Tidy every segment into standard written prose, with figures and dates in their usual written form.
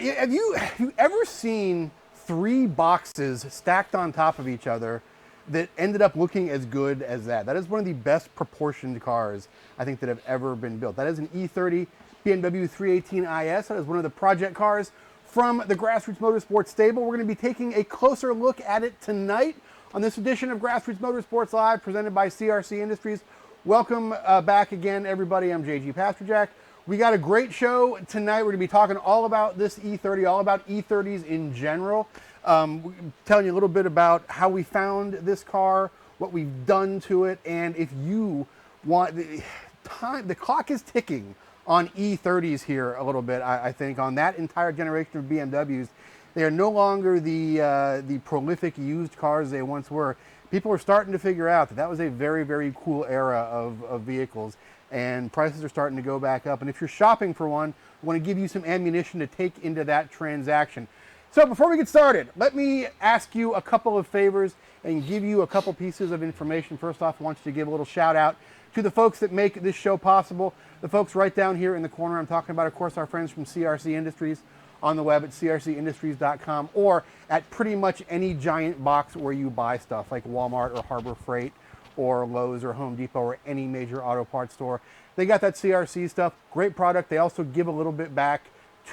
Yeah, have you ever seen 3 boxes stacked on top of each other that ended up looking as good as that? That is one of the best proportioned cars I think that have ever been built. That is an E30 BMW 318 IS. That is one of the project cars from the Grassroots Motorsports stable. We're going to be taking a closer look at it tonight on this edition of Grassroots Motorsports Live, presented by CRC Industries. Welcome back again, everybody. I'm JG Pasterjack. We got a great show tonight. We're going to be talking all about this E30, all about E30s in general. Telling you a little bit about how we found this car, what we've done to it, and if you want, the clock is ticking on E30s here a little bit, I think, on that entire generation of BMWs. They are no longer the prolific used cars they once were. People are starting to figure out that that was a very, very cool era of vehicles, and prices are starting to go back up. And if you're shopping for one, I want to give you some ammunition to take into that transaction. So before we get started, let me ask you a couple of favors and give you a couple pieces of information. First off, I want you to give a little shout out to the folks that make this show possible. The folks right down here in the corner I'm talking about, of course, our friends from CRC Industries, on the web at crcindustries.com, or at pretty much any giant box where you buy stuff like Walmart or Harbor Freight or Lowe's or Home Depot or any major auto parts store. They got that CRC stuff, great product. They also give a little bit back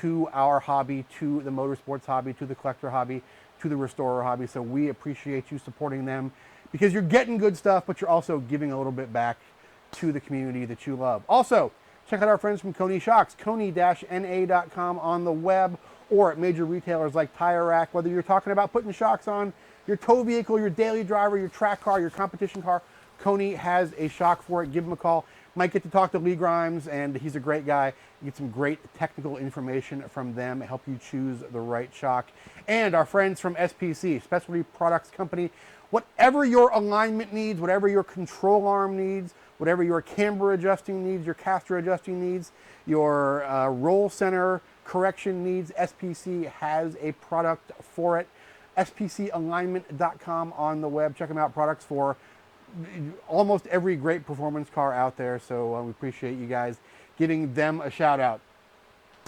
to our hobby, to the motorsports hobby, to the collector hobby, to the restorer hobby. So we appreciate you supporting them because you're getting good stuff, but you're also giving a little bit back to the community that you love. Also, check out our friends from Coney Shocks, coney-na.com on the web, or at major retailers like Tire Rack. Whether you're talking about putting shocks on your tow vehicle, your daily driver, your track car, your competition car, Coney has a shock for it. Give them a call. Might get to talk to Lee Grimes, and he's a great guy. You get some great technical information from them, help you choose the right shock. And our friends from SPC, Specialty Products Company. Whatever your alignment needs, whatever your control arm needs, whatever your camber adjusting needs, your caster adjusting needs, your roll center correction needs, SPC has a product for it. SPCalignment.com on the web. Check them out. Products for almost every great performance car out there. So we appreciate you guys giving them a shout out.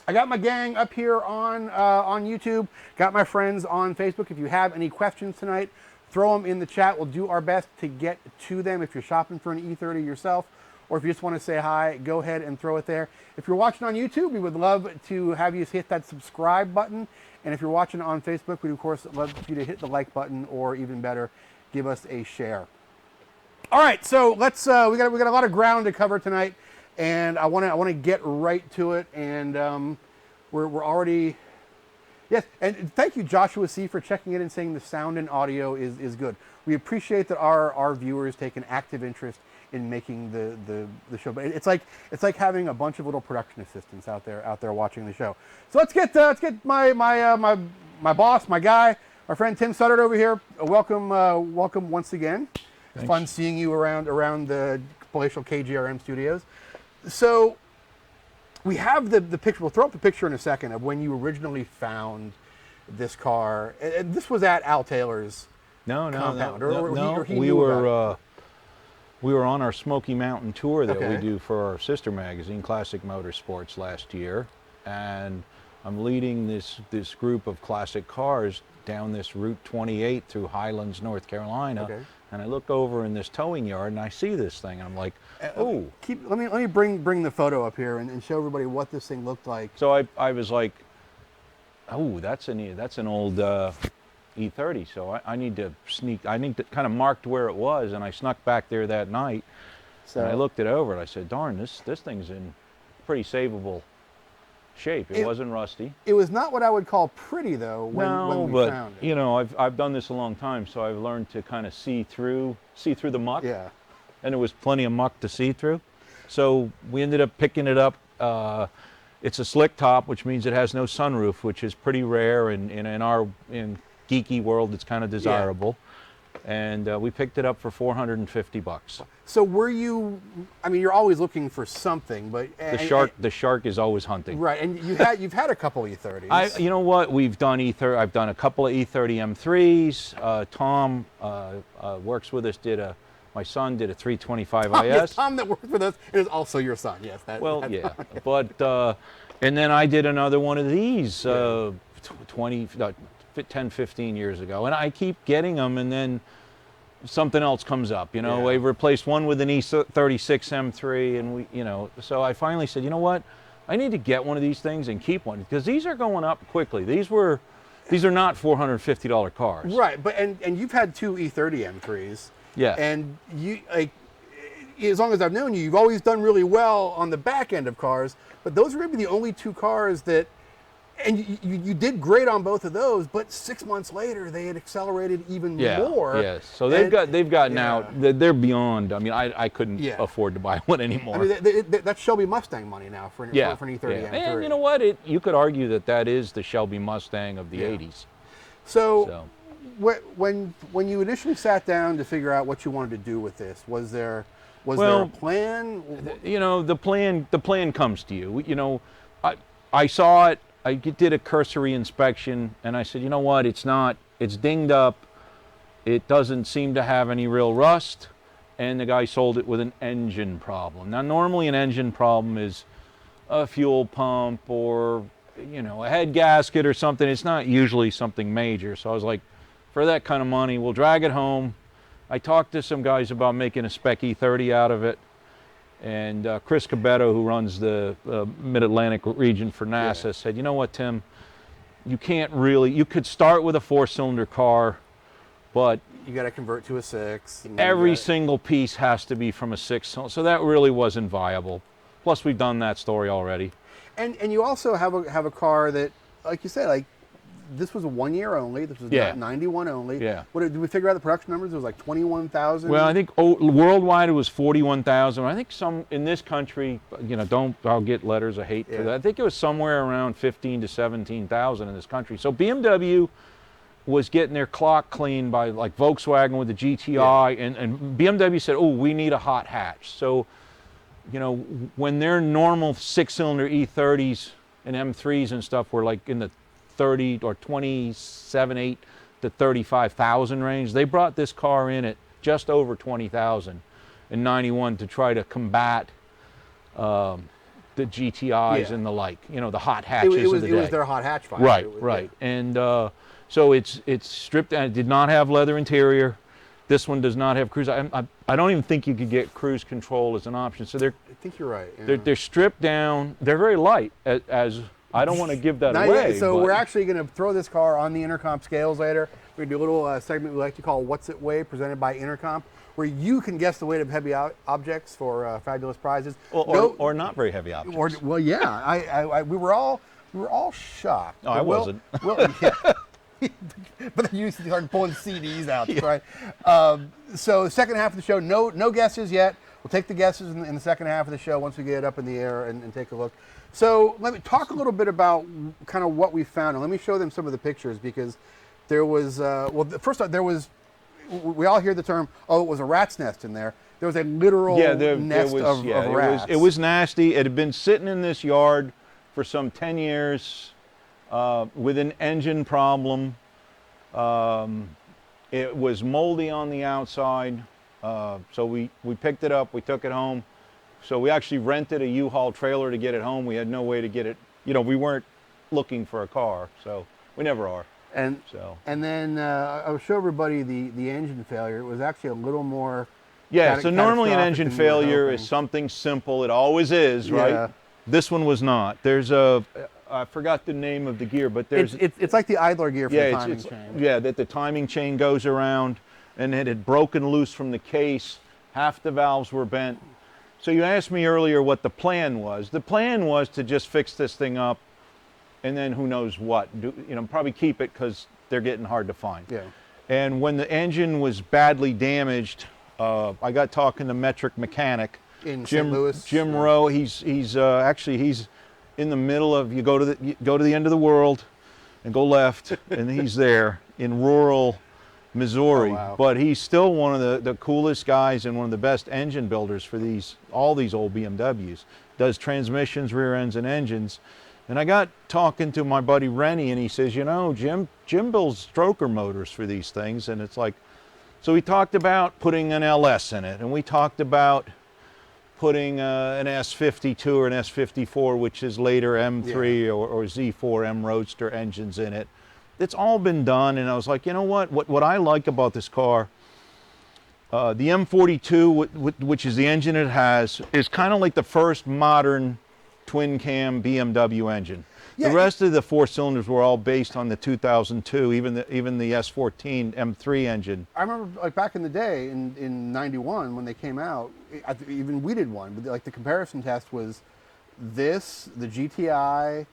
I got my gang up here on YouTube. Got my friends on Facebook. If you have any questions tonight, throw them in the chat. We'll do our best to get to them. If you're shopping for an E30 yourself, or if you just want to say hi, go ahead and throw it there. If you're watching on YouTube, we would love to have you hit that subscribe button. And if you're watching on Facebook, we'd of course love you to hit the like button, or even better, give us a share. All right, so let's we got a lot of ground to cover tonight, and I want to get right to it. And we're already. Yes, and thank you, Joshua C., for checking in and saying the sound and audio is good. We appreciate that our viewers take an active interest in making the show. But it's like having a bunch of little production assistants out there watching the show. So let's get my boss, my guy, our friend Tim Sutter over here. Welcome once again. Thanks. Fun seeing you around the palatial KGRM studios. So we have the picture. We'll throw up the picture in a second of when you originally found this car. And this was at Al Taylor's compound. We were on our Smoky Mountain tour that we do for our sister magazine, Classic Motorsports, last year, and I'm leading this group of classic cars down this Route 28 through Highlands, North Carolina. Okay. And I look over in this towing yard and I see this thing, and I'm like, oh. Let me bring the photo up here and show everybody what this thing looked like. So I was like, oh, that's an old E30. So I need to kind of marked where it was, and I snuck back there that night. So and I looked it over and I said, darn, this thing's in pretty savable shape. It wasn't rusty. It was not what I would call pretty, though, when we found it. You know, I've done this a long time, so I've learned to kind of see through the muck. Yeah. And there was plenty of muck to see through. So we ended up picking it up. It's a slick top, which means it has no sunroof, which is pretty rare, and in geeky world, it's kind of desirable. And we picked it up for $450. So were you? I mean, you're always looking for something, but the shark is always hunting. Right, and you've had a couple E30s. You know what? We've done E30. I've done a couple of E30 M3s. Tom works with us. My son did a 325 IS. Yes, Tom that works with us is also your son. Yes. Yeah, but And then I did another one of these Yeah. 10, 15 years ago. And I keep getting them, and then something else comes up. You know, Yeah. I replaced one with an E36 M3, and so I finally said, you know what? I need to get one of these things and keep one, because these are going up quickly. These are not $450 cars. Right, but and you've had two E30 M3s. Yeah. And you like, as long as I've known you, you've always done really well on the back end of cars. But those are maybe the only two cars that, and you did great on both of those. But 6 months later, they had accelerated even more. Yes. So they've gotten yeah. out. They're beyond. I mean, I couldn't Yeah. afford to buy one anymore. I mean, that's Shelby Mustang money now for an E30 M3. And you know what? You could argue that is the Shelby Mustang of the '80s. So. When you initially sat down to figure out what you wanted to do with this, was there a plan? You know, the plan comes to you. You know, I saw it. I did a cursory inspection, and I said, you know what? It's dinged up. It doesn't seem to have any real rust, and the guy sold it with an engine problem. Now, normally an engine problem is a fuel pump or, you know, a head gasket or something. It's not usually something major. So I was like, for that kind of money, we'll drag it home. I talked to some guys about making a spec E30 out of it. And Chris Cabetto, who runs the Mid-Atlantic region for NASA, said, you know what, Tim, you could start with a 4-cylinder car, but you got to convert to a 6. Every single piece has to be from a 6-cylinder. So that really wasn't viable. Plus, we've done that story already. And you also have a car that, like you said, like, this was a 1 year only. This was not 91 only. Yeah. What did we figure out the production numbers? It was like 21,000. Well, I think worldwide it was 41,000. I think some in this country, you know, I'll get letters of hate for that. I think it was somewhere around 15 to 17,000 in this country. So BMW was getting their clock cleaned by like Volkswagen with the GTI, and BMW said, oh, we need a hot hatch. So, you know, when their normal 6-cylinder E30s and M3s and stuff were like in the 30 or 27.8 to 35,000 range. They brought this car in at just over 20,000 in '91 to try to combat the GTIs and the like. You know, the hot hatches of the day. It was their hot hatch fight. Right. And so it's stripped down. It did not have leather interior. This one does not have cruise. I don't even think you could get cruise control as an option. So I think you're right. Yeah. They're stripped down. They're very light as I don't want to give that away. So we're actually going to throw this car on the Intercomp scales later. We're going to do a little segment we like to call What's It Weigh, presented by Intercomp, where you can guess the weight of heavy objects for fabulous prizes. Or not very heavy objects. We were all shocked. No, I wasn't. But then you started pulling CDs out, right? So second half of the show, no guesses yet. We'll take the guesses in the second half of the show once we get it up in the air and take a look. So let me talk a little bit about kind of what we found, and let me show them some of the pictures, because there was, first off, we all hear the term, oh, it was a rat's nest in there. There was a literal nest of rats. It was nasty. It had been sitting in this yard for some 10 years with an engine problem. It was moldy on the outside. So we picked it up, we took it home. So we actually rented a U-Haul trailer to get it home. We had no way to get it, you know, we weren't looking for a car, so we never are. And then I'll show everybody the engine failure. It was actually a little more. Yeah, so normally an engine failure is something simple. It always is, right? Yeah. This one was not. There's I forgot the name of the gear, but it's like the idler gear for the timing chain. Yeah, that the timing chain goes around, and it had broken loose from the case. Half the valves were bent. So you asked me earlier what the plan was. The plan was to just fix this thing up, and then who knows what. Probably keep it, because they're getting hard to find. Yeah. And when the engine was badly damaged, I got talking to Metric Mechanic in St. Louis. Jim Rowe. He's in the middle of, you go to the end of the world, and go left, and he's there in rural Missouri. Oh, wow. But he's still one of the coolest guys and one of the best engine builders for all these old BMWs. Does transmissions, rear ends, and engines. And I got talking to my buddy Rennie, and he says, you know, Jim builds stroker motors for these things. And it's like, so we talked about putting an LS in it, and we talked about putting an S52 or an S54, which is later M3 or Z4 M Roadster engines in it. It's all been done, and I was like, you know what I like about this car, the M42, which is the engine it has, is kind of like the first modern twin cam BMW engine. Yeah, the rest of the four cylinders were all based on the 2002, even the S14 M3 engine. I remember, like, back in the day in '91 when they came out, even we did one. But like, the comparison test was this, the GTI,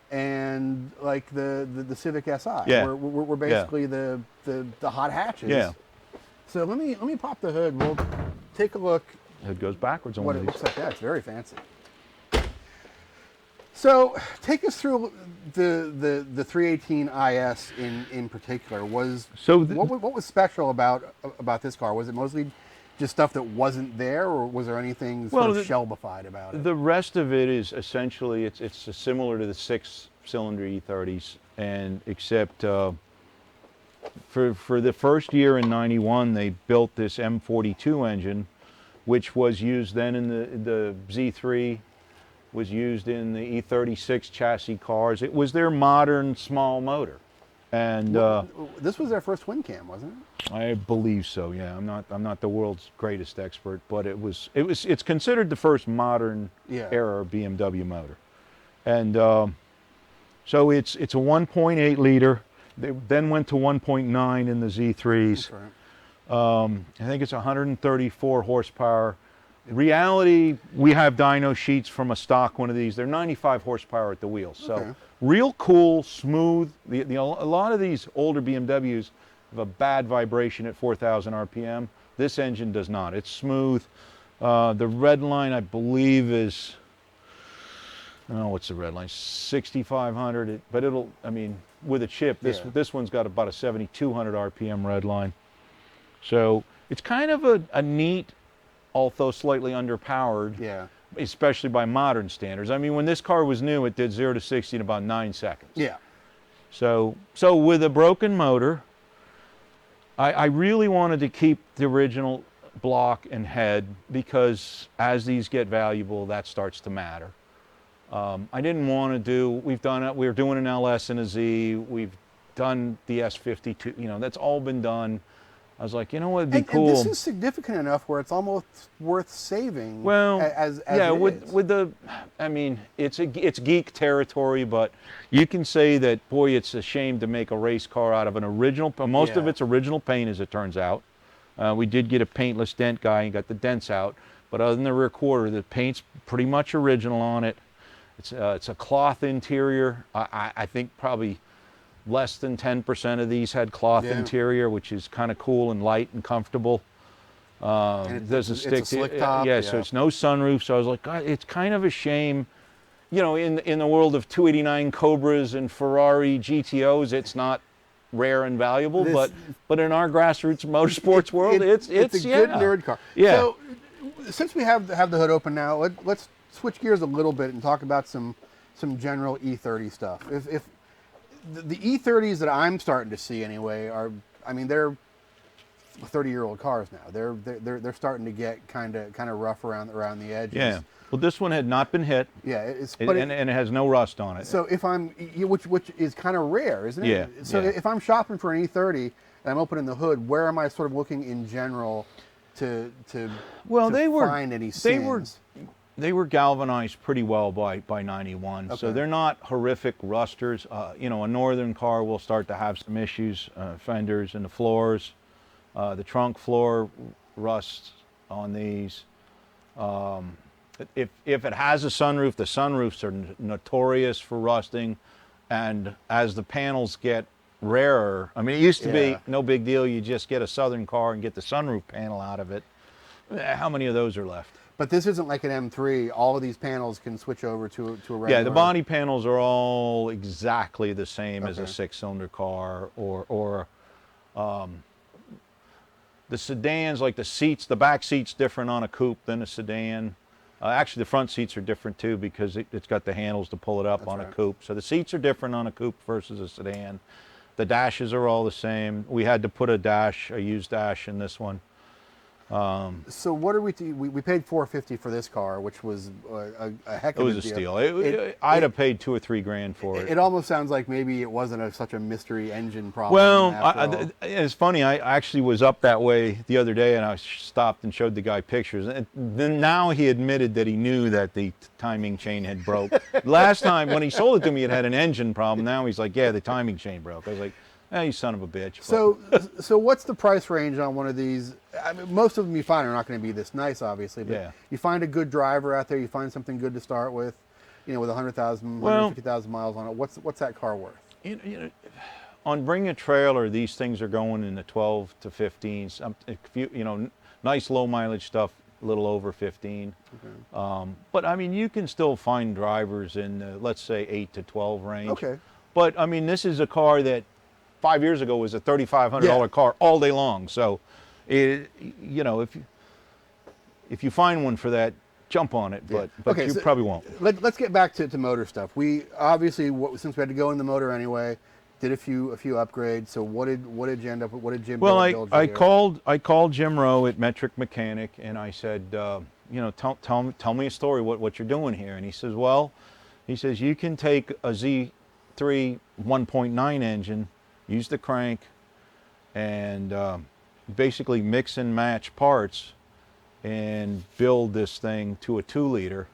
and like the Civic Si. Yeah. We're basically the hot hatches. Yeah. So let me pop the hood. We'll take a look. It goes backwards on What one it of these. looks like. Yeah, it's very fancy. So take us through the 318 IS in particular. What was special about this car? Was it mostly just stuff that wasn't there, or was there anything sort of shelbified about it? The rest of it is essentially it's similar to the 6-cylinder E30s, and except for the first year in '91 they built this M42 engine, which was used then in the Z3. Was used in the E36 chassis cars. It was their modern small motor, and this was their first twin cam, wasn't it? I believe so. Yeah, I'm not the world's greatest expert, but it's considered the first modern era BMW motor, and so it's a 1.8 liter. They then went to 1.9 in the Z3s. Right. I think it's 134 horsepower. In reality, we have dyno sheets from a stock one of these. They're 95 horsepower at the wheels. So real cool, smooth. A lot of these older BMWs have a bad vibration at 4,000 RPM. This engine does not. It's smooth. The red line, I believe, is, what's the red line? 6,500. But with a chip, this one's got about a 7,200 RPM red line. So it's kind of a neat, although slightly underpowered, especially by modern standards. I mean, when this car was new, it did 0 to 60 in about 9 seconds. Yeah. So with a broken motor, I really wanted to keep the original block and head, because as these get valuable, that starts to matter. I didn't want to do, we were doing an LS and a Z, we've done the S52, that's all been done. I was like, you know what, it'd be cool. And this is significant enough where it's almost worth saving. Well, it's geek territory, but you can say that, boy, it's a shame to make a race car out of an original. Most of it's original paint, as it turns out. We did get a paintless dent guy and got the dents out, but other than the rear quarter, the paint's pretty much original on it. It's a cloth interior. I think probably less than 10% of these had cloth interior, which is kind of cool and light and comfortable. There's it's a slick top. So it's no sunroof. So I was like, God, it's kind of a shame. In the world of 289 Cobras and Ferrari GTOs, it's not rare and valuable. But in our grassroots motorsports world, it's a good nerd car. Yeah. So since we have the hood open now, let's switch gears a little bit and talk about some general E30 stuff. If the E30s that I'm starting to see anyway they're 30-year-old cars now. They're starting to get kind of rough around the edges. Yeah. Well, this one had not been hit. Yeah, and it has no rust on it. So if which is kind of rare, isn't it? Yeah. So if I'm shopping for an E30 and I'm opening the hood, where am I sort of looking in general to find any sins? They were galvanized pretty well by 91, so they're not horrific rusters. A northern car will start to have some issues, fenders and the floors. The trunk floor rusts on these. If it has a sunroof, the sunroofs are notorious for rusting, and as the panels get rarer, it used to be no big deal, you just get a southern car and get the sunroof panel out of it. How many of those are left? But this isn't like an M3. All of these panels can switch over to a regular. Yeah, the body panels are all exactly the same as a 6-cylinder car, or the sedans, like the seats, the back seat's different on a coupe than a sedan. Actually, the front seats are different too, because it's got the handles to pull it up on a coupe. So the seats are different on a coupe versus a sedan. The dashes are all the same. We had to put a used dash in this one. So what are we paid $450 for this car, which was a heck It of was a a deal. steal. I'd have paid $2 or $3 grand for it. It almost sounds like maybe it wasn't such a mystery engine problem. Well, after all. it's funny. I actually was up that way the other day, and I stopped and showed the guy pictures. And then now he admitted that he knew that the timing chain had broke. Last time when he sold it to me, it had an engine problem. Now he's like, yeah, the timing chain broke. I was like, you son of a bitch. So what's the price range on one of these? I mean, most of them you find are not going to be this nice, obviously. But Yeah. you find a good driver out there. You find something good to start with. With 100,000, 150,000 miles on it. What's that car worth? On Bring a Trailer, these things are going in the 12 to 15. Nice low mileage stuff, a little over 15. Okay. But I mean, you can still find drivers in the, let's say 8 to 12 range. Okay. But I mean, this is a car that 5 years ago was a $3,500 car all day long. So, if you find one for that, jump on it. But okay, you probably won't. Let's get back to motor stuff. We obviously, since we had to go in the motor anyway, did a few upgrades. So what did you end up with? What did Jim build you I here? called Jim Rowe at Metric Mechanic, and I said, tell me a story. What you're doing here? And he says, you can take a Z3 1.9 engine, use the crank, and basically mix and match parts and build this thing to a 2-liter,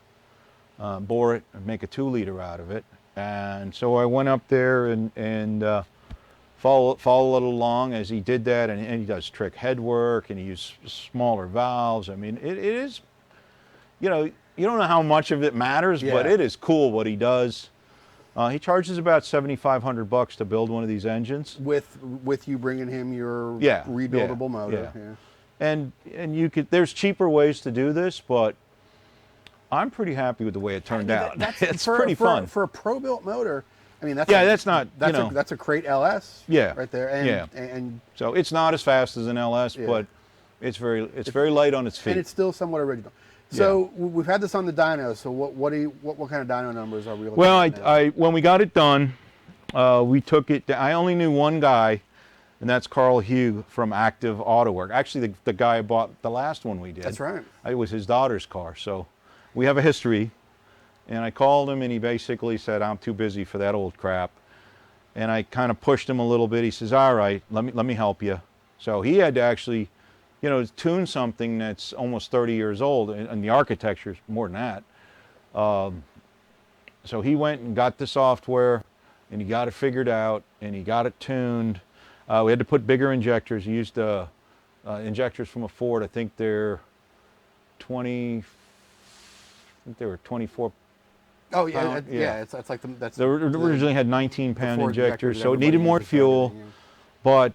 bore it and make a 2-liter out of it. And so I went up there and followed along as he did that, and he does trick head work, and he uses smaller valves. I mean, it is, you don't know how much of it matters, but it is cool what he does. He charges about $7,500 to build one of these engines. With you bringing him your rebuildable motor. Yeah. And there's cheaper ways to do this, but I'm pretty happy with the way it turned out. It's pretty fun for a pro-built motor. I mean, that's a Crate LS. Right there. And so it's not as fast as an LS, but it's very light on its feet. And it's still somewhat original. So we've had this on the dyno. So what kind of dyno numbers are we looking at now? When we got it done, we took it. I only knew one guy, and that's Carl Hugh from Active Auto Work. Actually, the guy I bought the last one we did. That's right. It was his daughter's car, so we have a history. And I called him, and he basically said, "I'm too busy for that old crap." And I kind of pushed him a little bit. He says, "All right, let me help you." So he had to actually, tune something that's almost 30 years old, and the architecture is more than that. So he went and got the software, and he got it figured out, and he got it tuned. We had to put bigger injectors. He used injectors from a Ford. I think they're 24. Oh yeah, It's like they originally had 19-pound injectors, so it needed everybody more uses fuel. yeah. But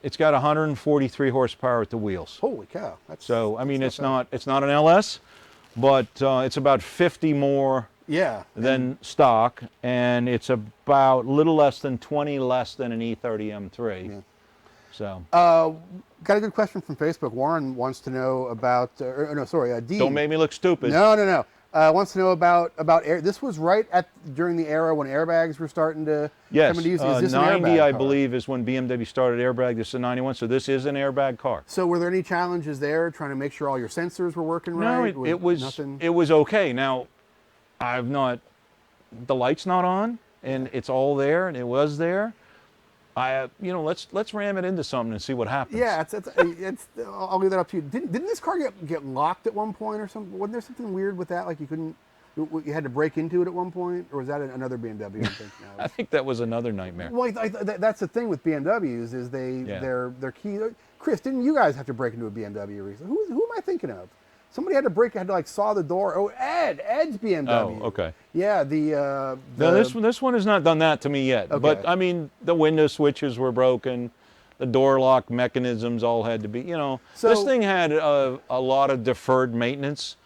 it's got 143 horsepower at the wheels. Holy cow! So I mean, it's not an LS, but it's about 50 more than stock, and it's about little less than 20 less than an E30 M3. Yeah. So. Got a good question from Facebook. Warren wants to know about. Dean. Don't make me look stupid. No. Wants to know about air. This was right during the era when airbags were starting to come into use. Is this 90, an airbag I car? believe, is when BMW started airbag. This is a 91, so this is an airbag car. So were there any challenges there trying to make sure all your sensors were working right? No, it was okay. Now, the light's not on, and it's all there, and it was there. Let's ram it into something and see what happens. Yeah, I'll leave that up to you. Didn't this car get locked at one point or something? Wasn't there something weird with that? Like you had to break into it at one point, or was that another BMW? I'm thinking of? I think that was another nightmare. Well, that's the thing with BMWs is their key. Chris, didn't you guys have to break into a BMW recently? Who am I thinking of? Somebody had to saw the door. Oh, Ed's BMW. Oh, okay. Yeah, no, this one has not done that to me yet. Okay. But I mean, the window switches were broken, the door lock mechanisms all had to be. So, this thing had a lot of deferred maintenance.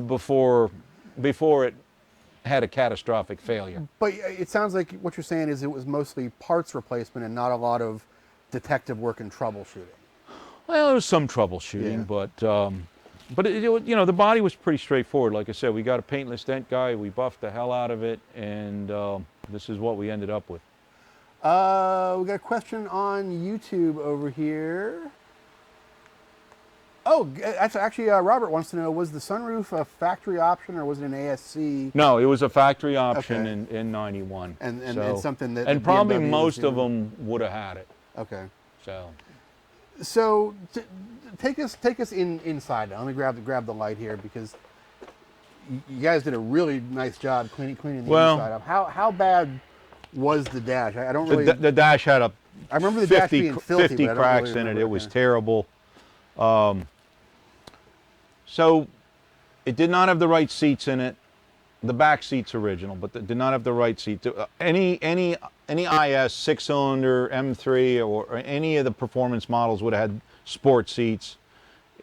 Before it had a catastrophic failure. But it sounds like what you're saying is it was mostly parts replacement and not a lot of detective work and troubleshooting. Well, there was some troubleshooting, but the body was pretty straightforward. Like I said, we got a paintless dent guy, we buffed the hell out of it, and this is what we ended up with. We got a question on YouTube over here. Oh, that's actually Robert wants to know: was the sunroof a factory option or was it an ASC? No, it was a factory option Okay. in '91. And So, it's something that and the probably BMW most was of doing? them would have had it. Okay. So So take us inside now. Let me grab the light here because you guys did a really nice job cleaning the inside up. How bad was the dash? I don't really. the dash had I remember the 50, dash being filthy, 50 but I don't cracks really in it. remember. It was terrible. So it did not have the right seats in it. The back seat's original, but it did not have the right seat. Any IS 6-cylinder M3 or any of the performance models would have had sport seats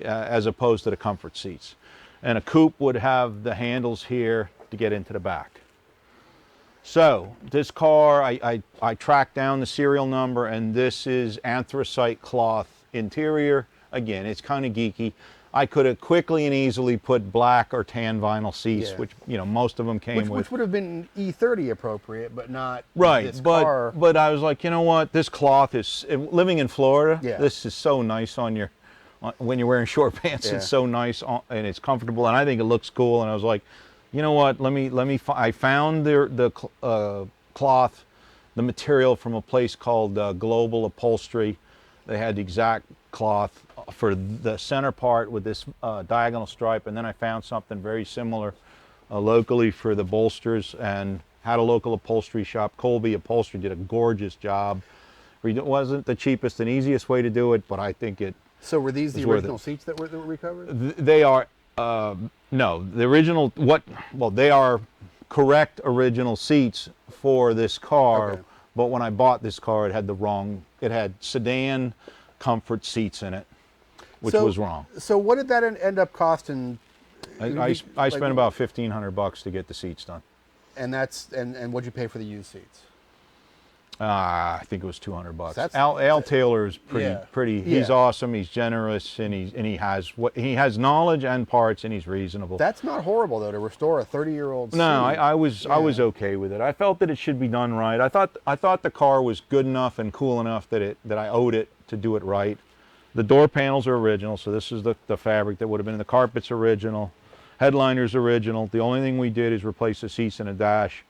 as opposed to the comfort seats. And a coupe would have the handles here to get into the back. So this car, I tracked down the serial number, and this is anthracite cloth interior. Again, it's kind of geeky. I could have quickly and easily put black or tan vinyl seats, Yeah. which most of them came with. Which would have been E30 appropriate, but not Right, this but car. but I was like, you know what? This cloth is living in Florida. Yeah. This is so nice on your when you're wearing short pants. Yeah. It's so nice and it's comfortable, and I think it looks cool. And I was like, you know what? I found the cloth, the material from a place called Global Upholstery. They had the exact cloth for the center part with this diagonal stripe, and then I found something very similar locally for the bolsters, and had a local upholstery shop. Colby Upholstery did a gorgeous job. It wasn't the cheapest and easiest way to do it, but I think it. So were these the worth original it. seats that were recovered? They are no, the original. They are correct original seats for this car. Okay. But when I bought this car, it had sedan comfort seats in it, which was wrong. So what did that end up costing? I spent about $1,500 to get the seats done. And and what'd you pay for the used seats? I think it was $200. That's- Al Taylor is pretty. Yeah. He's awesome. He's generous, and he has knowledge and parts, and he's reasonable. That's not horrible though to restore a 30-year-old. No, seat. I was okay with it. I felt that it should be done right. I thought the car was good enough and cool enough that I owed it to do it right. The door panels are original, so this is the fabric that would have been in the carpet's original. Headliner's original. The only thing we did is replace the seats and a dash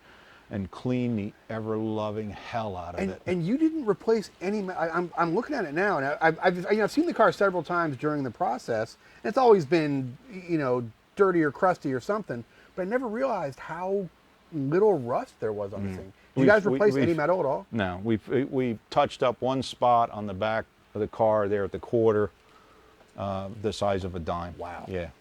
and clean the ever-loving hell out of it. And you didn't replace any. I'm looking at it now, and I've seen the car several times during the process, and it's always been dirty or crusty or something. But I never realized how little rust there was on the thing. Did you guys replace any metal at all? No, we touched up one spot on the back of the car there at the quarter, the size of a dime. Wow. Yeah.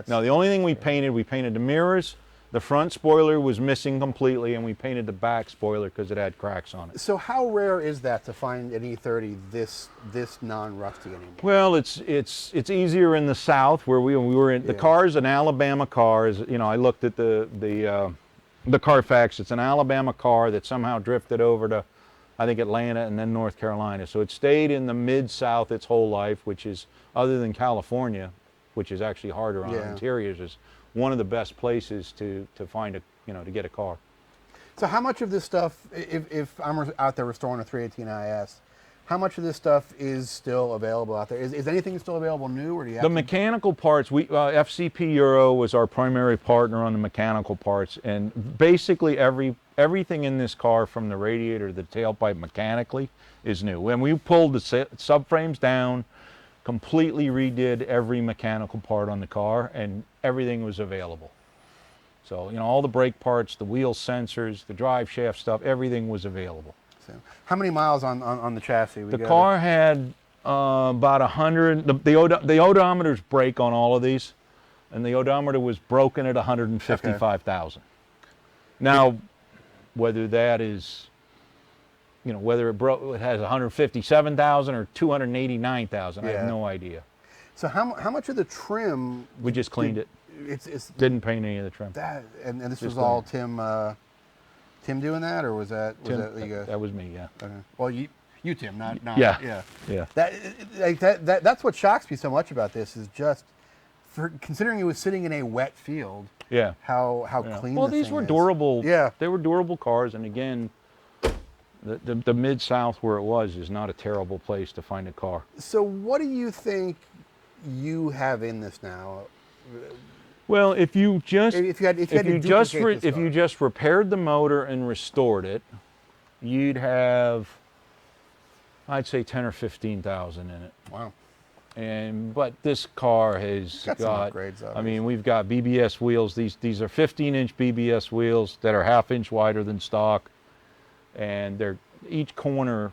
No, the only thing we painted the mirrors. The front spoiler was missing completely, and we painted the back spoiler because it had cracks on it. So how rare is that to find an E30 this non-rusty anymore? Well, it's easier in the South where we were in. The car's an Alabama car. I looked at the Carfax. It's an Alabama car that somehow drifted over to, I think, Atlanta and then North Carolina. So it stayed in the Mid-South its whole life, which is, other than California, which is actually harder on interiors, is one of the best places to find to get a car. So how much of this stuff, if I'm out there restoring a 318 IS, how much of this stuff is still available out there? Is anything still available new, or do you have mechanical parts? FCP Euro was our primary partner on the mechanical parts, and basically everything in this car, from the radiator to the tailpipe mechanically, is new. When we pulled the subframes down, completely redid every mechanical part on the car, and everything was available. So, all the brake parts, the wheel sensors, the drive shaft stuff, everything was available. So, how many miles on the chassis? The car had about 100. The odometers break on all of these, and the odometer was broken at 155,000. Now, whether that is, whether it has 157,000 or 289,000, I have no idea. So how much of the trim? We just cleaned it. It's didn't paint any of the trim. That and this was all Tim doing that, or was that Tim, you guys? that was me, yeah. Okay. Well, you Tim, not yeah. That's what shocks me so much about this is just considering it was sitting in a wet field. Yeah. How clean. Well, these were durable. Yeah. They were durable cars, and again, the Mid-South where it was is not a terrible place to find a car. So what do you think you have in this now? Well, if you just If you had to duplicate this if car. you just repaired the motor and restored it, you'd have, I'd say, 10 or 15,000 in it. Wow. But this car has Got some upgrades, I mean, we've got BBS wheels. These are 15-inch BBS wheels that are ½ inch wider than stock, and they're each corner.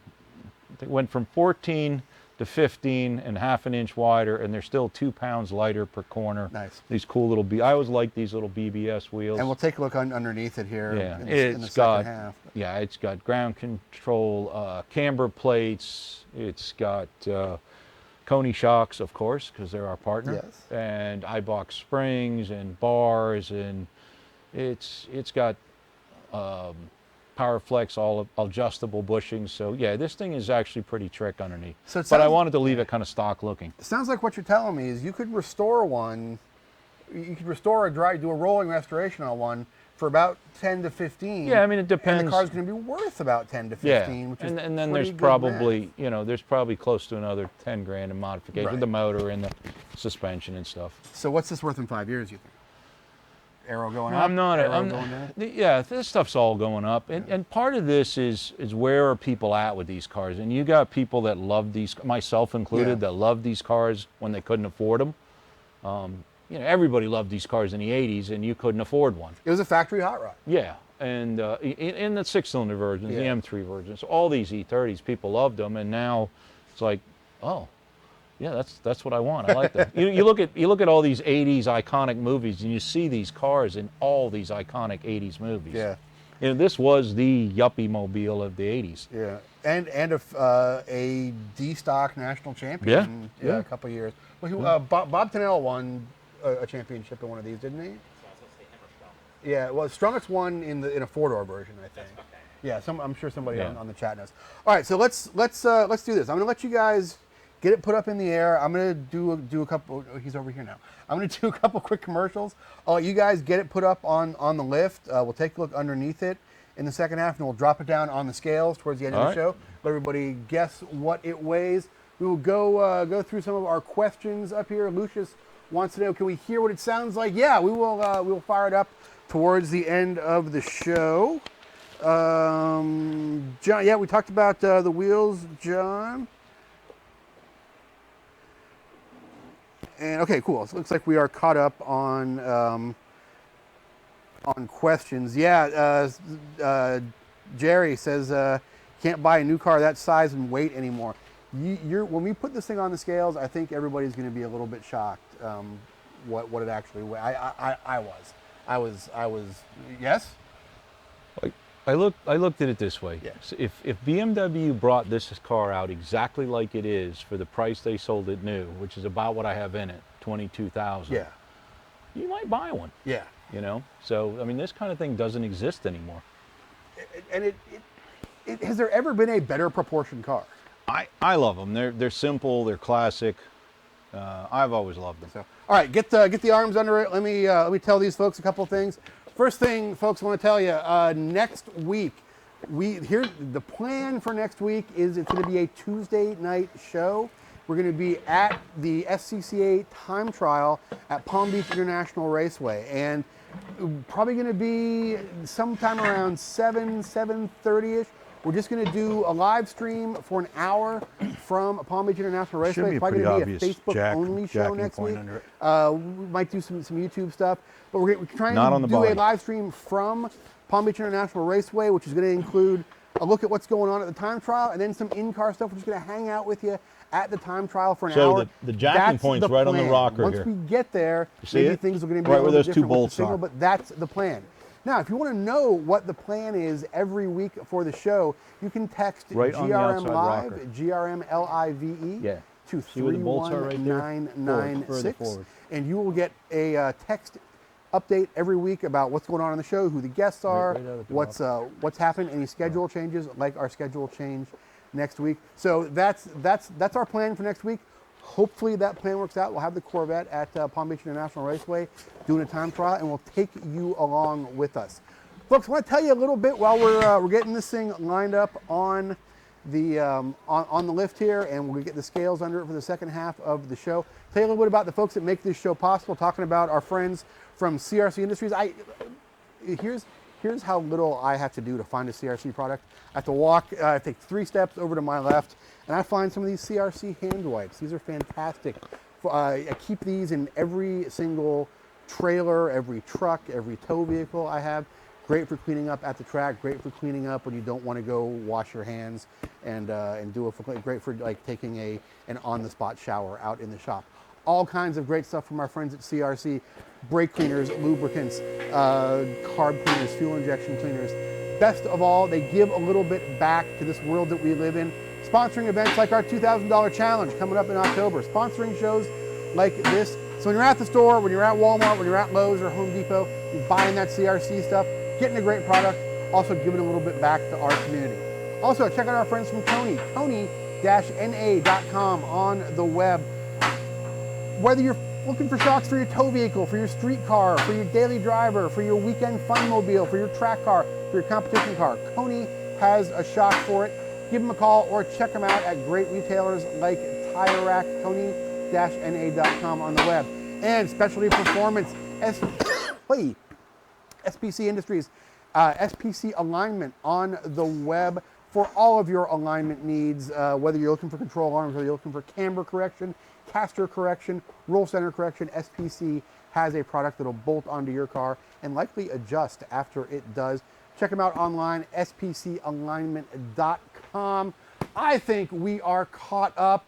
They went from 14 to 15 and ½ inch wider, and they're still 2 pounds lighter per corner. Nice. These cool little I always like these little BBS wheels. And we'll take a look underneath it here. Yeah, in the second half. Yeah, it's got ground control, camber plates. It's got Coney shocks, of course, because they're our partner. Yes. And iBox springs and bars, and it's got PowerFlex, all adjustable bushings. So yeah, this thing is actually pretty trick underneath. So it but I sounds- wanted to leave it kind of stock looking. It sounds like what you're telling me is you could restore one. You could restore do a rolling restoration on one for about 10 to 15. Yeah, I mean, it depends. And the car's going to be worth about 10 to Yeah, 15, which is and then pretty there's good probably, math. there's probably close to another 10 grand in modification, Right. the motor and the suspension and stuff. So what's this worth in 5 years, you think? Arrow going up? I'm not. Arrow going down? Yeah, this stuff's all going up, and part of this is where are people at with these cars? And you got people that love these, myself included, Yeah. that loved these cars when they couldn't afford them. Everybody loved these cars in the '80s, and you couldn't afford one. It was a factory hot rod. Yeah, and in the 6-cylinder versions, Yeah. the M3 versions, all these E30s, people loved them, and now it's like, oh. Yeah, that's what I want. I like them. You look at all these '80s iconic movies, and you see these cars in all these iconic '80s movies. Yeah. This was the yuppie mobile of the '80s. Yeah, and a D-Stock national champion. Yeah. A couple of years. Well, Bob Tennell won a championship in one of these, didn't he? Yeah. Well, Strumix won in a 4-door version, I think. Okay. Yeah. I'm sure somebody Yeah. on the chat knows. All right, so let's do this. I'm going to let you guys get it put up in the air. I'm going to do a couple. Oh, he's over here now. I'm going to do a couple quick commercials. I'll let you guys get it put up on the lift. We'll take a look underneath it in the second half, and we'll drop it down on the scales towards the end of the All show. Let everybody guess what it weighs. We will go through some of our questions up here. Lucius wants to know, can we hear what it sounds like? Yeah, we will fire it up towards the end of the show. John, yeah, we talked about the wheels, John. And okay, cool. So it looks like we are caught up on questions. Yeah, Jerry says can't buy a new car that size and weight anymore. When we put this thing on the scales, I think everybody's going to be a little bit shocked what it actually weighs. I was. Yes. I looked at it this way. Yeah. So if BMW brought this car out exactly like it is for the price they sold it new, which is about what I have in it, $22,000. Yeah. You might buy one. Yeah. So I mean, this kind of thing doesn't exist anymore. And has there ever been a better proportion car? I love them. They're simple. They're classic. I've always loved them. So, all right, get the arms under it. Let me tell these folks a couple things. First thing, folks, I want to tell you, next week, the plan for next week is it's going to be a Tuesday night show. We're going to be at the SCCA time trial at Palm Beach International Raceway, and probably going to be sometime around 7:30ish. We're just going to do a live stream for an hour from Palm Beach International Raceway. Should be It's probably pretty going to be a obvious Facebook-only show jacking next point week. under it. We might do some YouTube stuff, but we're trying Not on to the do a body. live stream from Palm Beach International Raceway, which is going to include a look at what's going on at the time trial, and then some in-car stuff. We're just going to hang out with you at the time trial for an So hour. the jacking That's point's the right on the plan. rocker Once here. we get there, see maybe it? things are going to be Right a where little those bit two different with the bolts signal, are. but that's the plan. Now, if you want to know what the plan is every week for the show, you can text Right on the GRM outside Live, rocker. GRM-LIVE, Yeah. to See where the bolts are right there? Further 31996, forward. and you will get a text update every week about what's going on in the show, who the guests are, right out at the what's happened, any schedule changes, like our schedule change next week. So that's our plan for next week. Hopefully that plan works out. We'll have the Corvette at Palm Beach International Raceway doing a time trial, and we'll take you along with us. Folks, I want to tell you a little bit while we're getting this thing lined up on the lift here, and we'll get the scales under it for the second half of the show. tell you a little bit about the folks that make this show possible, talking about our friends from CRC Industries. Here's how little I have to do to find a CRC product. I have to walk, I take 3 steps over to my left, and I find some of these CRC hand wipes. These are fantastic. I keep these in every single trailer, every truck, every tow vehicle I have. Great for cleaning up at the track, great for cleaning up when you don't want to go wash your hands and do it. Great for like taking an on-the-spot shower out in the shop. All kinds of great stuff from our friends at CRC. Brake cleaners, lubricants, carb cleaners, fuel injection cleaners. Best of all, they give a little bit back to this world that we live in. Sponsoring events like our $2,000 challenge coming up in October. Sponsoring shows like this. So when you're at the store, when you're at Walmart, when you're at Lowe's or Home Depot, you're buying that CRC stuff, getting a great product, also giving a little bit back to our community. Also, check out our friends from Tony, tony-na.com on the web. Whether you're looking for shocks for your tow vehicle, for your street car, for your daily driver, for your weekend fun mobile, for your track car, for your competition car, Tony has a shock for it. Give them a call or check them out at great retailers like Tire Rack, tony-na.com on the web. And Specialty Performance, SPC Industries, SPC Alignment on the web for all of your alignment needs, whether you're looking for control arms, whether you're looking for camber correction, caster correction, roll center correction. SPC has a product that'll bolt onto your car and likely adjust after it does. Check them out online, spcalignment.com. I think we are caught up.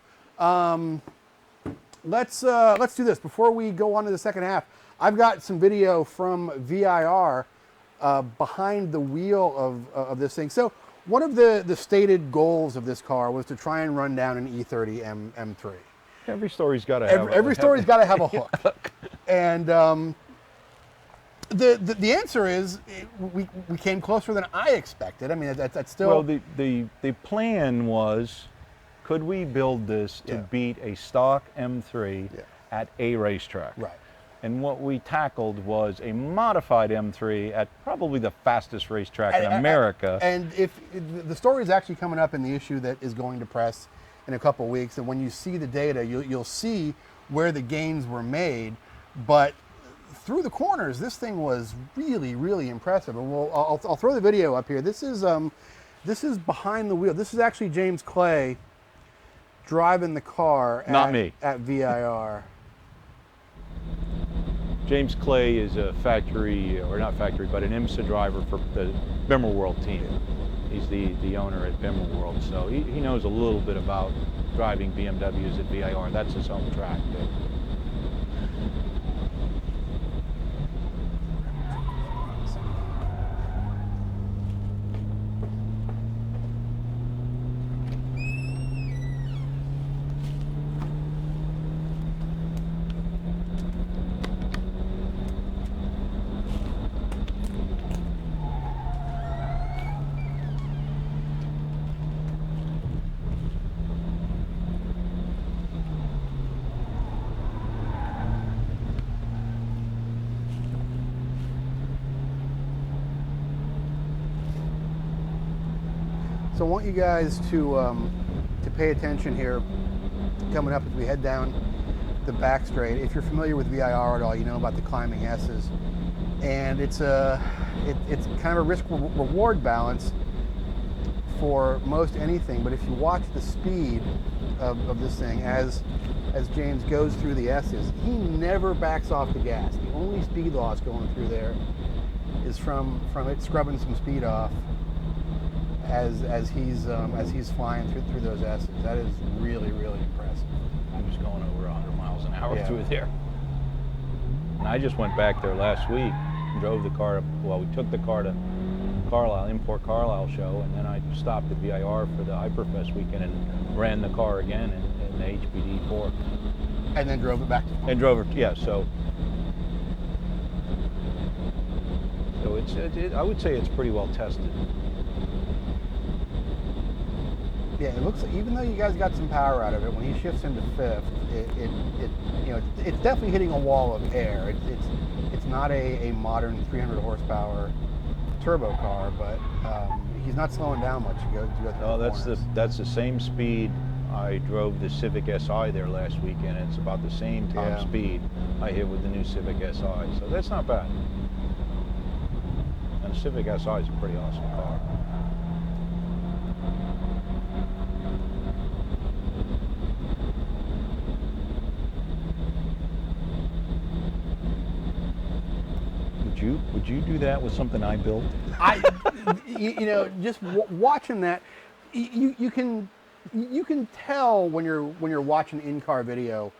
Let's do this before we go on to the second half. I've got some video from VIR behind the wheel of this thing. So one of the stated goals of this car was to try and run down an E30 M3. Every story's got to have every story's got to have a hook, and the answer is we came closer than I expected. I mean that's still well. The plan was, could we build this to beat a stock M3 at a racetrack? Right. And what we tackled was a modified M3 at probably the fastest racetrack in America. And if the story is actually coming up in the issue that is going to press in a couple of weeks, and when you see the data, you'll see where the gains were made. But through the corners, this thing was really, really impressive. And I'll throw the video up here. This is behind the wheel. This is actually James Clay driving the car at VIR. James Clay is a factory, or not factory, but an IMSA driver for the Bimmer World team. He's the owner at Bimmer World, so he knows a little bit about driving BMWs at VIR. That's his home track. So I want you guys to pay attention here coming up as we head down the back straight. If you're familiar with VIR at all, you know about the climbing S's. And it's kind of a risk-reward balance for most anything, but if you watch the speed of this thing as James goes through the S's, he never backs off the gas. The only speed loss going through there is from it scrubbing some speed off as he's flying through those S's. That is really, really impressive. He was going over 100 miles an hour through there. And I just went back there last week and drove the car. Well, we took the car to Carlisle, Import Carlisle show, and then I stopped at VIR for the Hyperfest weekend and ran the car again in the HPD 4. And then drove it back to home. And drove it, yeah. So I would say it's pretty well tested. Yeah, it looks like, even though you guys got some power out of it, when he shifts into fifth, it's definitely hitting a wall of air. It's not a modern 300 horsepower turbo car, but he's not slowing down much to go through the corners. That's the same speed I drove the Civic Si there last weekend, and it's about the same top speed I hit with the new Civic Si, so that's not bad. And the Civic Si is a pretty awesome car. Would you do that with something I built? Just watching that, you can tell when you're watching in-car video,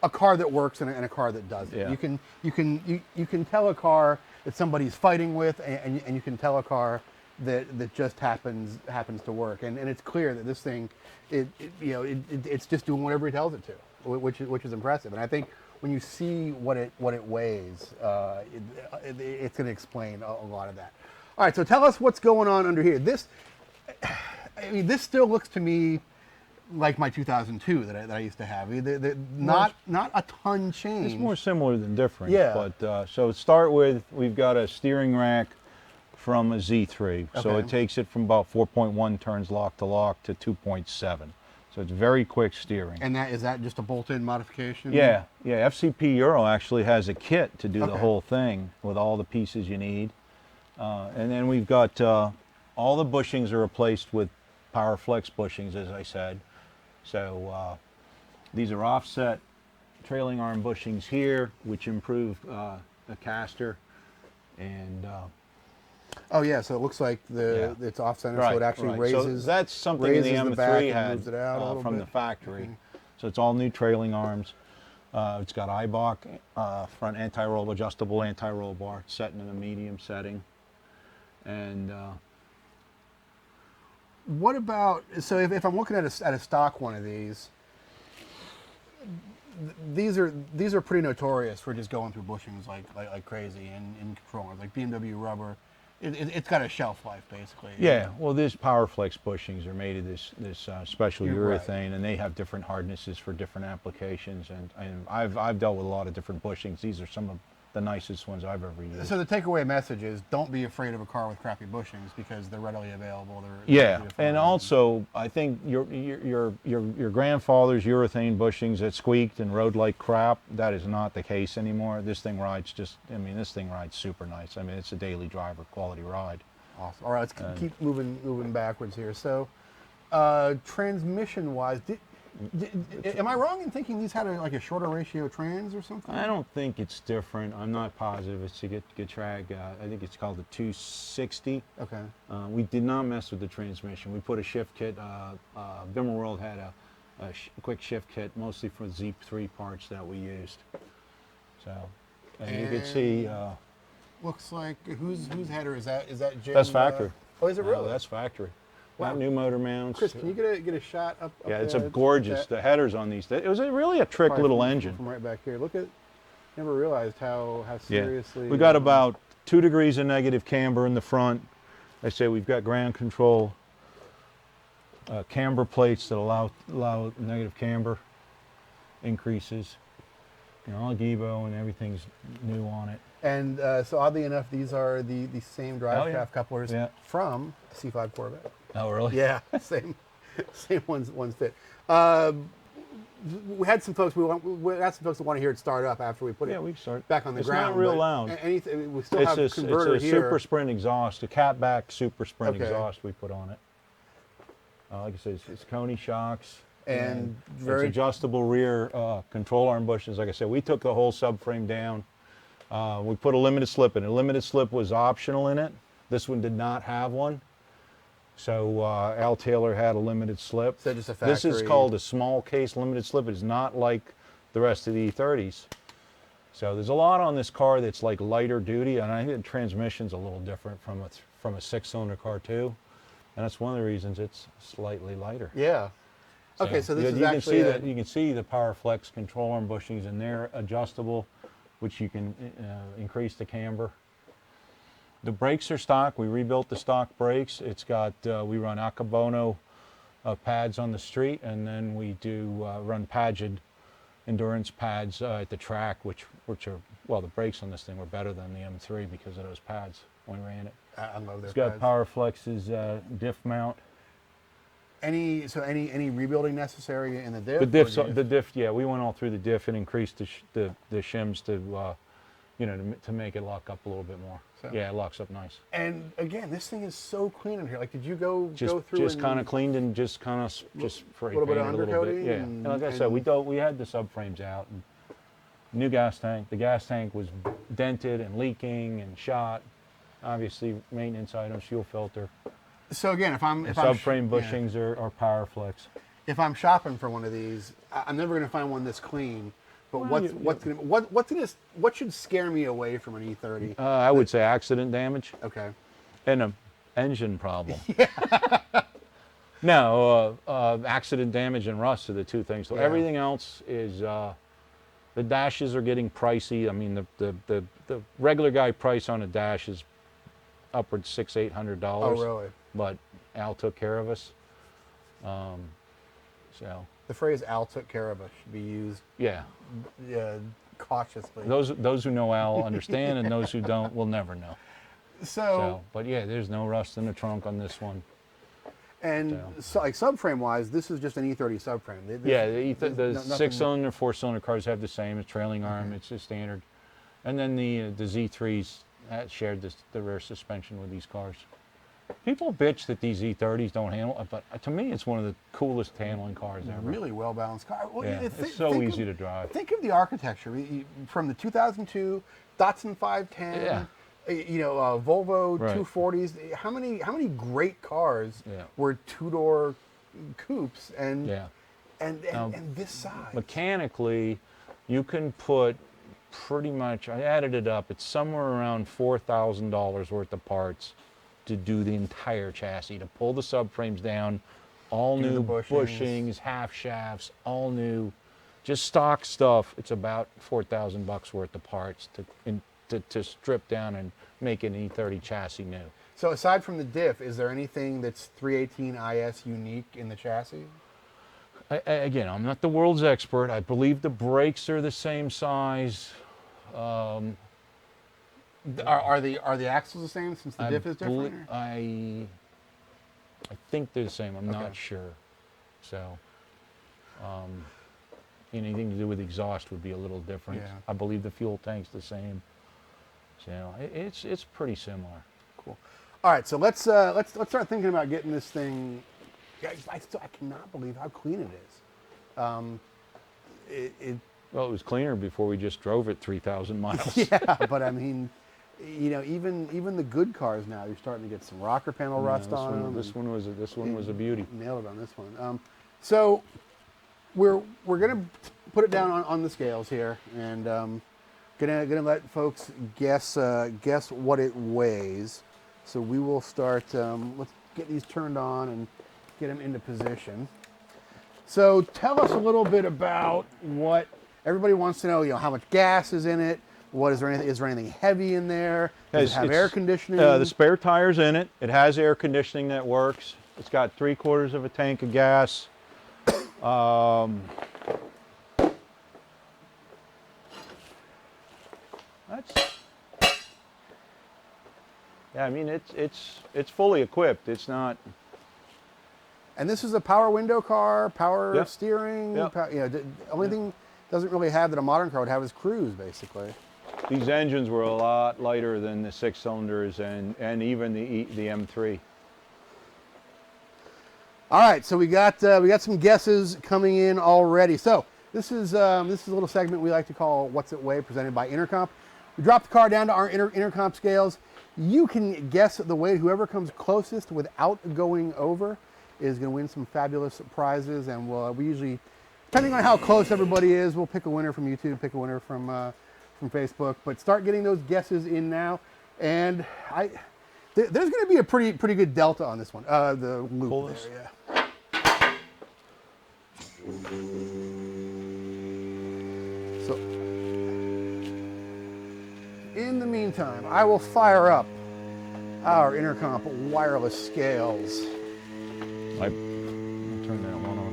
a car that works and a car that doesn't. Yeah. You can tell a car that somebody's fighting with, and you can tell a car that just happens to work. And it's clear that this thing, it's just doing whatever he tells it to, which is impressive. And I think when you see what it weighs, it's going to explain a lot of that. All right, so tell us what's going on under here. This still looks to me like my 2002 that I used to have. Not a ton changed. It's more similar than different. Yeah. But so to start with, we've got a steering rack from a Z3. So Okay. it takes it from about 4.1 turns lock to lock to 2.7. So it's very quick steering. And is that just a bolt-in modification? Yeah. FCP Euro actually has a kit to do the Okay. whole thing with all the pieces you need. And then we've got all the bushings are replaced with PowerFlex bushings, as I said. So these are offset trailing arm bushings here, which improve the caster. And Oh yeah, so it looks like it's off center, so it actually raises. So that's something in the raises the back M3 and had moves it out a little from bit. the factory. Okay. So it's all new trailing arms. It's got IBOC front anti-roll, adjustable anti-roll bar, set in a medium setting. And What about, so if I'm looking at a stock one of these are pretty notorious for just going through bushings like crazy and controllers, like BMW rubber. It's got a shelf life basically. yeah, well, these PowerFlex bushings are made of this special You're right. urethane, and they have different hardnesses for different applications. And I've dealt with a lot of different bushings. These are some of the nicest ones I've ever used. So the takeaway message is don't be afraid of a car with crappy bushings because they're readily available. They're Yeah, easy to find. and also I think your grandfather's urethane bushings that squeaked and rode like crap, that is not the case anymore. This thing rides this thing rides super nice. I mean, it's a daily driver quality ride. Awesome. All right, let's keep moving backwards here. So, transmission-wise, am I wrong in thinking these had like a shorter ratio trans or something? I don't think it's different. I'm not positive. It's a Getrag. I think it's called the 260. Okay. We did not mess with the transmission. We put a shift kit. Bimmer World had a quick shift kit, mostly for Z3 parts that we used. So, and you can see. Looks like whose header is that? Is that Jim? That's factory. Oh, is it really? No, that's factory. Wow. Not new motor mounts. Chris, can you get a shot up? Yeah, it's there? a gorgeous. The headers on these. It was really a trick Probably little from engine. right back here. Look at. Never realized how seriously. We got about 2 degrees of negative camber in the front. I say we've got ground control camber plates that allow negative camber increases. All Gibo and everything's new on it. And so oddly enough, these are the same drive yeah. shaft couplers from C5 Corvette. Oh, really? Yeah, same ones fit. We had some folks. We had some folks that want to hear it start up after we put it. Yeah, we start back on the ground. It's not real loud. Anything, we still have a converter it's a here. Super Sprint exhaust, a catback Super Sprint Okay. exhaust we put on it. Like I said, it's Coney shocks. And it's very adjustable rear control arm bushings. Like I said, we took the whole subframe down. We put a limited slip in it. A limited slip was optional in it. This one did not have one. So Al Taylor had a limited slip. So just a This is factory- called a small case limited slip. It's not like the rest of the E30s. So there's a lot on this car that's like lighter duty, and I think the transmission's a little different from a 6-cylinder car too. And that's one of the reasons it's slightly lighter. Yeah. Okay, so this is you actually you can see the PowerFlex control arm bushings, and they're adjustable, which you can increase the camber. The brakes are stock. We rebuilt the stock brakes. It's got we run Akabono pads on the street, and then we do run Pagid endurance pads at the track, which are, well, the brakes on this thing were better than the M3 because of those pads when we ran it. I love their It's got pads. PowerFlex's diff mount. Any rebuilding necessary in the diff? The diff, yeah, we went all through the diff and increased the shims to, to make it lock up a little bit more. So, yeah, it locks up nice. And again, this thing is so clean in here. Like, did you go through? Just kind of cleaned and just kind of spray painted a little bit. Yeah, and like I said, we had the subframes out. And new gas tank. The gas tank was dented and leaking and shot. Obviously, maintenance items, fuel filter. So again, if subframe bushings are Powerflex. If I'm shopping for one of these, I'm never going to find one this clean. But what should scare me away from an E30? I would say accident damage. Okay. And an engine problem. Yeah. No, accident damage and rust are the two things. So everything else is the dashes are getting pricey. I mean, the regular guy price on a dash is upwards $600-800. Oh, really? But Al took care of us. So the phrase "Al took care of us" should be used. Yeah. Cautiously. Those who know Al understand, and those who don't will never know. So, but yeah, there's no rust in the trunk on this one. And like subframe wise, this is just an E30 subframe. The 6-cylinder, 4-cylinder cars have the same. It's trailing arm. It's a standard. And then the Z3s shared the rear suspension with these cars. People bitch that these E30s don't handle, but to me, it's one of the coolest handling cars ever. Really well balanced car. Well, it's so easy to drive. Think of the architecture from the 2002 Datsun 510. Yeah. Volvo 240s. How many great cars were two-door coupes and this size? Mechanically, you can put pretty much. I added it up. It's somewhere around $4,000 worth of parts to do the entire chassis, to pull the subframes down, all new bushings, half shafts, all new, just stock stuff. It's about $4,000 worth of parts to strip down and make an E30 chassis new. So aside from the diff, is there anything that's 318 IS unique in the chassis? Again, I'm not the world's expert. I believe the brakes are the same size. Are the axles the same since the diff is different? I think they're the same. I'm not sure. So anything to do with exhaust would be a little different. Yeah. I believe the fuel tank's the same. So it's pretty similar. Cool. All right, so let's start thinking about getting this thing. I cannot believe how clean it is. Well, it was cleaner before we just drove it 3,000 miles. Yeah, but I mean, even the good cars now, you're starting to get some rocker panel rust on them. This one was a beauty. Nailed it on this one. So we're gonna put it down on the scales here, and gonna let folks guess what it weighs. So we will start. Let's get these turned on and get them into position. So tell us a little bit about what everybody wants to know. How much gas is in it? Is there anything heavy in there? Does it have air conditioning? The spare tire's in it. It has air conditioning that works. It's got 3/4 of a tank of gas. Yeah, I mean it's fully equipped. It's not. And this is a power window car, power steering. Yep. The only thing doesn't really have that a modern car would have is cruise, basically. These engines were a lot lighter than the 6-cylinders and even the M3. All right, so we got some guesses coming in already. So this is a little segment we like to call "What's It Weigh?" presented by Intercomp. We drop the car down to our Intercomp scales. You can guess the weight. Whoever comes closest without going over is going to win some fabulous prizes. And we usually, depending on how close everybody is, we'll pick a winner from YouTube, pick a winner from Facebook. But start getting those guesses in now. And there's going to be a pretty good delta on this one. The loop there, yeah. So, in the meantime, I will fire up our Intercomp wireless scales. I'll turn that one on.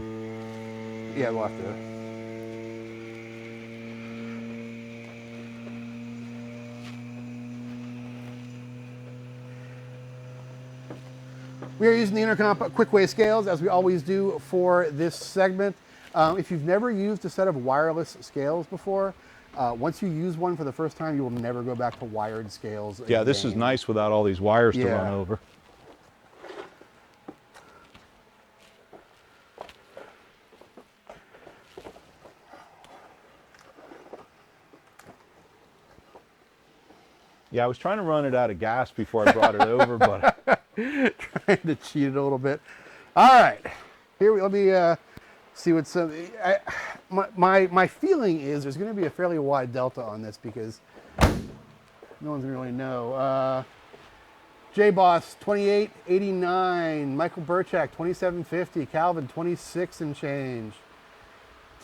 Yeah, we'll have to. We are using the Intercomp Quickway scales, as we always do for this segment. If you've never used a set of wireless scales before, once you use one for the first time, you will never go back to wired scales Yeah, this is nice without all these wires to run over. Yeah, I was trying to run it out of gas before I brought it over, but trying to cheat it a little bit. All right, let me see what's my feeling is there's going to be a fairly wide delta on this because no one's going to really know. J-Boss 28.89, Michael Burchak 27.50, Calvin 26 and change.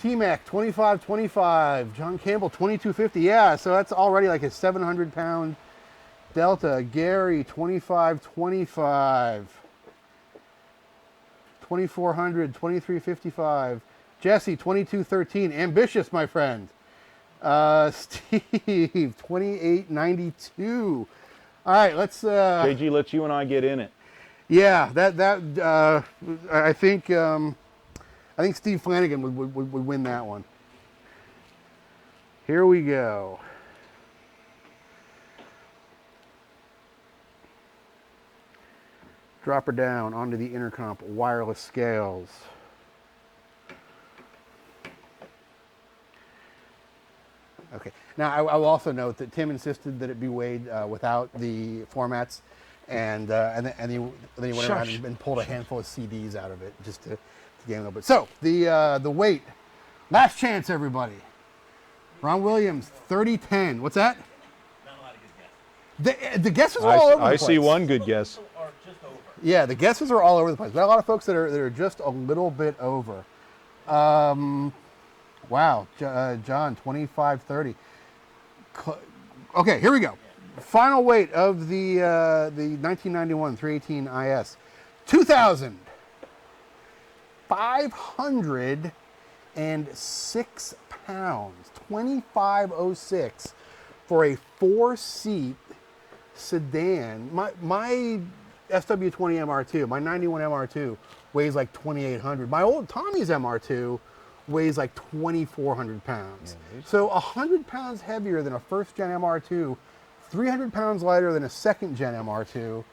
T-Mac 25.25, John Campbell 22.50. Yeah, so that's already like a 700-pound delta. Gary 25.25, 2400, 23.55. Jesse 22.13. Ambitious, my friend. Steve 28.92. All right, let's. JG, let's you and I get in it. Yeah, I think. I think Steve Flanagan would win that one. Here we go. Drop her down onto the Intercomp wireless scales. Okay. Now, I will also note that Tim insisted that it be weighed without the formats, and then he went around and pulled a handful of CDs out of it just to game a little bit. So the weight, last chance, everybody. Ron Williams, 30-10. What's that? Not a lot of good guesses. The guesses are all over the place. I see one good guess. Or just over. Yeah, the guesses are all over the place. We got a lot of folks that are just a little bit over. Wow, John, 25-30. Okay, here we go. Final weight of the 1991 318 IS, 2,506 pounds, 2506 for a 4-seat sedan. My SW20 MR2, my 91 MR2 weighs like 2,800. My old Tommy's MR2 weighs like 2,400 pounds. Yeah, so 100 pounds heavier than a first-gen MR2, 300 pounds lighter than a second-gen MR2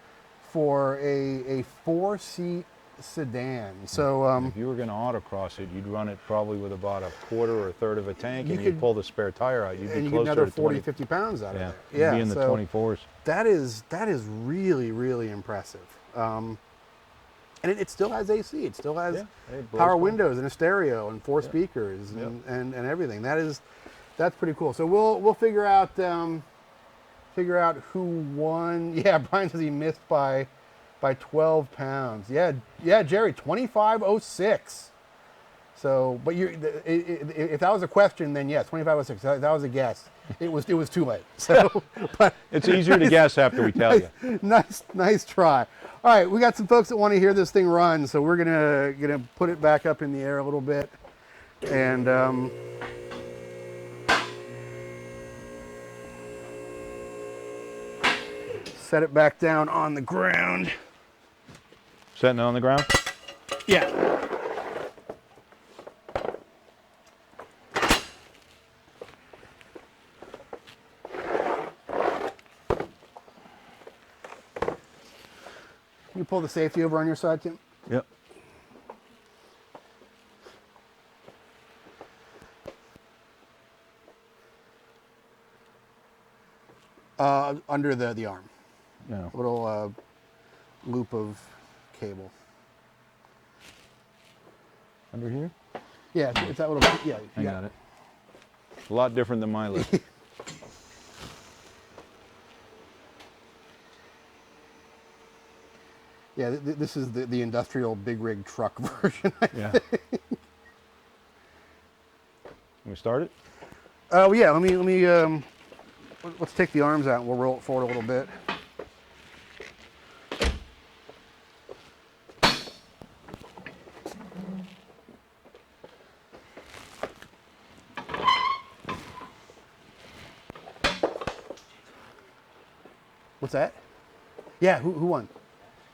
for a 4-seat sedan. So if you were going to autocross it, you'd run it probably with about a quarter or a third of a tank, and you'd pull the spare tire out. You'd be closer another to 40, 50 pounds out of it. Yeah, you'd be in the 24s. That is really, really impressive. And it still has AC. It still has power windows and a stereo and 4 speakers and everything. That's pretty cool. So we'll figure out who won. Yeah, Brian says he missed by 12 pounds. Yeah, Jerry, 2506. So, but if that was a question, then yes, 2506. That was a guess. It was too late. So, but it's easier to guess after we tell you. Nice try. All right, we got some folks that want to hear this thing run, so we're gonna put it back up in the air a little bit, and set it back down on the ground. Setting it on the ground? Yeah. Can you pull the safety over on your side, Tim? Yep. Under the arm. Yeah. A little loop of cable. Under here? Yeah, it's that little. Yeah, I got it. A lot different than my list. Yeah, this is the industrial big rig truck version. Yeah. Can we start it? Oh yeah, let me let's take the arms out and we'll roll it forward a little bit. What's that? Yeah, who won?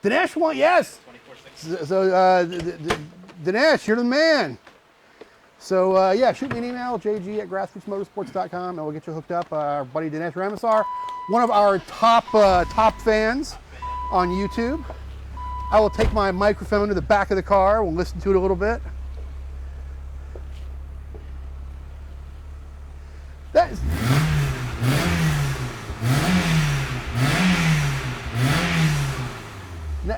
Dinesh won, yes. 24/6. So, Dinesh, you're the man. So, yeah, shoot me an email, jg@grassrootsmotorsports.com, and we'll get you hooked up. Our buddy Dinesh Ramasar, one of our top fans on YouTube. I will take my microphone to the back of the car. We'll listen to it a little bit. That is...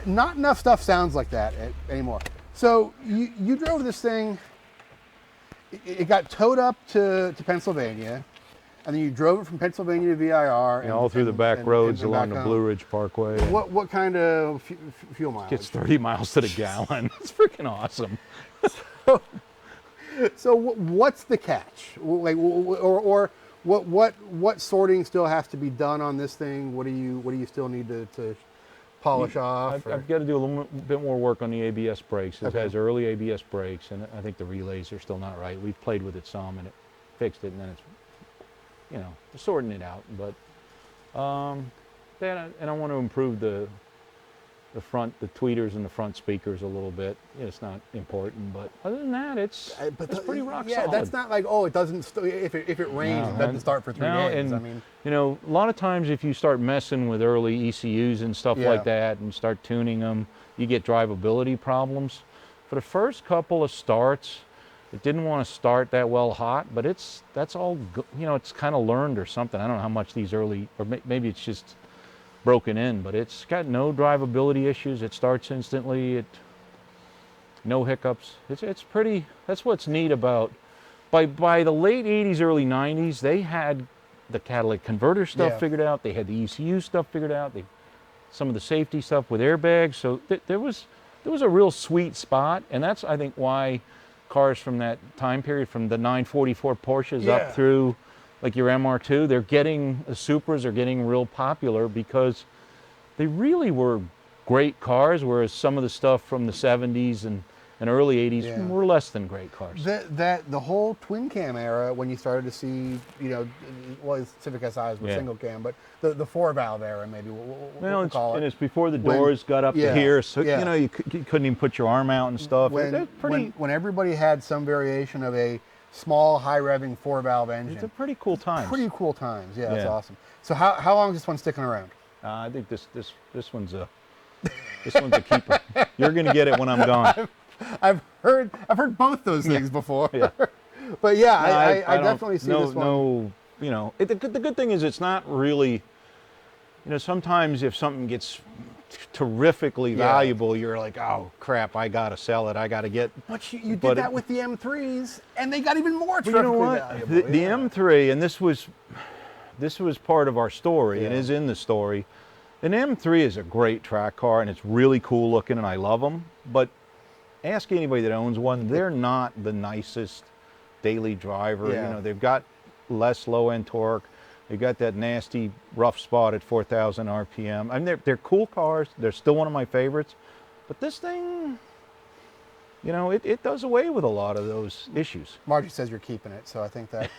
Not enough stuff sounds like that anymore. So you drove this thing, it got towed up to Pennsylvania, and then you drove it from Pennsylvania to VIR. And all through the back roads along the Blue Ridge Parkway. What kind of fuel mileage? Gets 30 miles to the gallon. It's freaking awesome. So what's the catch? Like, or what sorting still has to be done on this thing? What do you still need to polish off? I've got to do a little bit more work on the ABS brakes. It Okay. has early ABS brakes, and I think the relays are still not right. We've played with it some, and it fixed it, and then it's, sorting it out. But and I want to improve the tweeters and the front speakers a little bit. It's not important, but other than that, it's pretty rock solid. Yeah, that's not like, it doesn't. If it rains, it doesn't start for 3 days. And, I mean, a lot of times if you start messing with early ECUs and stuff like that, and start tuning them, you get drivability problems. For the first couple of starts, it didn't want to start that well hot, but that's all. It's kind of learned or something. I don't know how much these early, or maybe it's just broken in, but it's got no drivability issues. It starts instantly. No hiccups. It's pretty. That's what's neat about. By the late '80s, early '90s, they had the catalytic converter stuff figured out. They had the ECU stuff figured out. Some of the safety stuff with airbags. So there was a real sweet spot, and that's, I think, why cars from that time period, from the 944 Porsches up through like your MR2, the Supras are getting real popular because they really were great cars, whereas some of the stuff from the 70s and early 80s were less than great cars. The whole twin cam era, when you started to see, Civic SIs with single cam, but the 4-valve era, maybe we'll call it. And it's before the doors got up to here, so you couldn't even put your arm out and stuff. When everybody had some variation of a small, high-revving 4-valve engine. It's a pretty cool time. Pretty cool times, that's awesome. So how long is this one sticking around? I think this one's a keeper. You're going to get it when I'm gone. I've heard both those things before. Yeah. But I definitely see this one. The good thing is it's not really, sometimes if something gets terrifically valuable, you're like, oh crap, I gotta sell it, I gotta get. But you did that with the M3s, and they got even more terrifically valuable. The M3, and this was part of our story, and is in the story. An M3 is a great track car, and it's really cool looking, and I love them. But ask anybody that owns one, they're not the nicest daily driver. They've got less low-end torque. They've got that nasty rough spot at 4,000 RPM. I mean, they're cool cars. They're still one of my favorites. But this thing, it does away with a lot of those issues. Margie says you're keeping it, so I think that.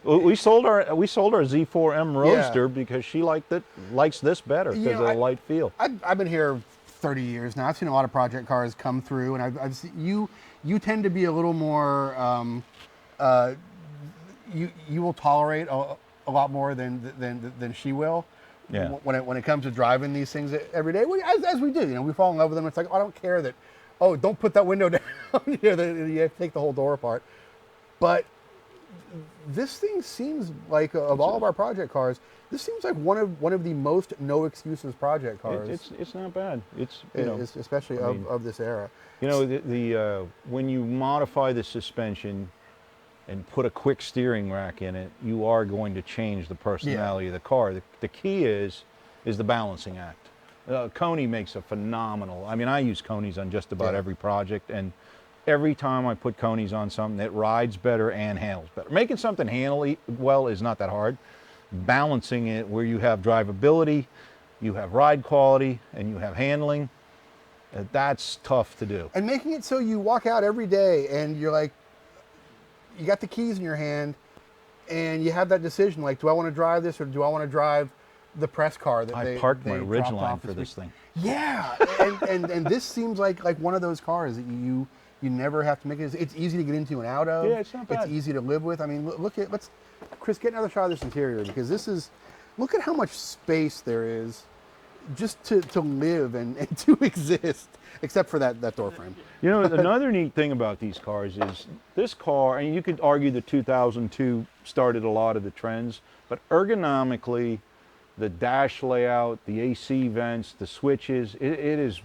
We sold our Z4M Roadster because she likes this better because of the light feel. I've been here 30 years now. I've seen a lot of project cars come through, and I've seen, you tend to be a little more. You will tolerate a lot more than she will. Yeah. When it comes to driving these things every day, as we do, we fall in love with them. It's like, I don't care that. Oh, don't put that window down. You have to take the whole door apart. But this thing seems like, of all of our project cars, this seems like one of the most no excuses project cars. It's not bad. Especially of this era. When you modify the suspension and put a quick steering rack in it, you are going to change the personality of the car. The key is the balancing act. Coney makes a phenomenal. I mean, I use Coneys on just about every project, and every time I put Coneys on something, it rides better and handles better. Making something handle well is not that hard. Balancing it where you have drivability, you have ride quality, and you have handling, that's tough to do. And making it so you walk out every day and you're like, you got the keys in your hand, and you have that decision, like, do I want to drive this or do I want to drive the press car that I parked my Ridgeline for this thing. Yeah, and this seems like one of those cars that you never have to make it. It's easy to get into and out of. Yeah, it's not bad. It's easy to live with. I mean, let's Chris, get another shot of this interior, because this is, look at how much space there is just to live and to exist, except for that door frame. You know, another neat thing about these cars is this car, and you could argue the 2002 started a lot of the trends, but ergonomically, the dash layout, the AC vents, the switches, it is